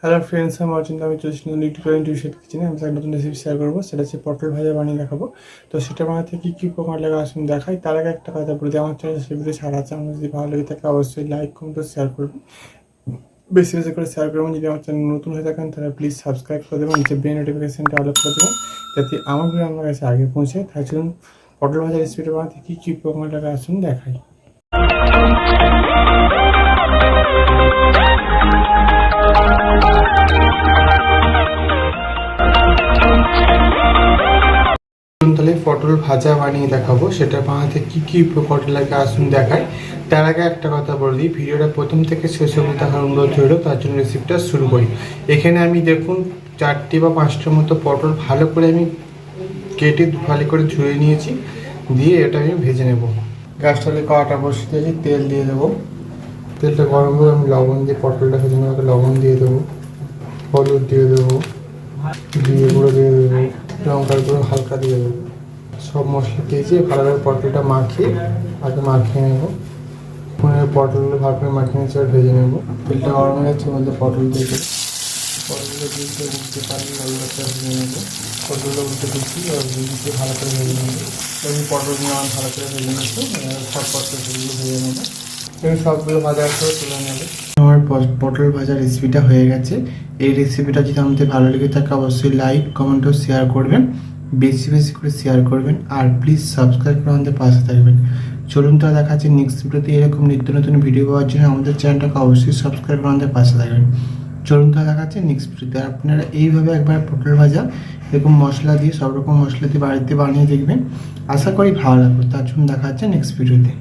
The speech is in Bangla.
হ্যালো ফ্রেন্ডস, আমি অচিন্ত। আমি চলছি নতুন ইউটিউব টিউশন কিচেনে। আমি একটা নতুন রেসিপি শেয়ার করবো, সেটা হচ্ছে পটল ভাজা বানিয়ে দেখাবো। তো সেটা বানাতে কী কী উপকরণ লাগে আসুন দেখাই। তার আগে একটা কথা বলি, আমার চ্যানেল সেগুলো ছাড়া আছে। আমার যদি ভালো লেগে থাকে অবশ্যই লাইক কমেন্ট শেয়ার করবেন, বেশি বেশি করে শেয়ার করবেন। যদি আমার চ্যানেল নতুন হয়ে থাকেন তাহলে প্লিজ সাবস্ক্রাইব করে দেবেন, নিচে বেল নোটিফিকেশনটা অল করে দেবেন, যাতে আমার ভিডিও আমার কাছে আগে পৌঁছে। তাই চলুন পটল ভাজা রেসিপিটা বানাতে কী কী উপকরণ লাগে আসুন দেখাই। তাহলে পটল ভাজা বানিয়ে দেখাবো, সেটা বানাতে কী কী উপকরণ লাগে আসুন দেখাই। তার আগে একটা কথা বলে দিই, ভিডিওটা প্রথম থেকে শেষ অবধি দেখার অনুরোধ রইল। তার জন্য রেসিপিটা শুরু করি। এখানে আমি দেখুন 4টি বা 5টার মতো পটল ভালো করে আমি কেটে ভালো করে ধুয়ে নিয়েছি, দিয়ে এটা আমি ভেজে নেব। গ্যাসটাকে কড়াটা বসিয়ে দিয়েছি, তেল দিয়ে দেবো। তেলটা গরম করে আমি লবণ দিয়ে পটলটা ভেজে নেবো। লবণ দিয়ে দেবো, হলুদ দিয়ে দেবো, জিরে গুঁড়ো দিয়ে দেবো, লঙ্কার গুঁড়ো হালকা দিয়ে দেবো। সব মশলা দিয়েছি, ভালোভাবে পটলটা মাখিয়ে নেবো। পটলগুলো ভালো করে মাখিয়ে নিয়েছি আর ভেজে নেবো। তেলটা গরম হয়ে যাচ্ছে, মধ্যে পটল দিয়ে দেবো। পটলগুলো দিয়ে উঠতে পারি ভালো করে ভেজে নেবো। পটলগুলো উল্টে দিচ্ছি আর দিয়ে ভালো করে ভেজে নেবো। আমি পটলগুলো আমার ভালো করে ভেজে নিচ্ছি, সব পটলগুলো ভেজে নেবো। এবং সবগুলো ভাজা করে তুলে নেবো। আমার পটল ভাজা রেসিপিটা হয়ে গেছে। এই রেসিপিটা যদি আমাদের ভালো লেগে থাকে অবশ্যই লাইক কমেন্ট ও শেয়ার করবেন, বেশি বেশি করে শেয়ার করবেন, আর প্লিজ সাবস্ক্রাইব করে আমাদের পাশে থাকবেন। চলুন তো দেখা যাচ্ছে নেক্সট ভিডিওতে। এরকম নিত্য নতুন ভিডিও পাওয়ার জন্য আমাদের চ্যানেলটাকে অবশ্যই সাবস্ক্রাইব করে আমাদের পাশে থাকবেন। চলুন তো দেখা যাচ্ছে নেক্সট ভিডিওতে। আপনারা এইভাবে একবার পটল ভাজা এরকম মশলা দিয়ে, সব রকম মশলা দিয়ে বাড়িতে বানিয়ে দেখবেন, আশা করি ভালো লাগবে। তার জন্য দেখা যাচ্ছে নেক্সট ভিডিওতে।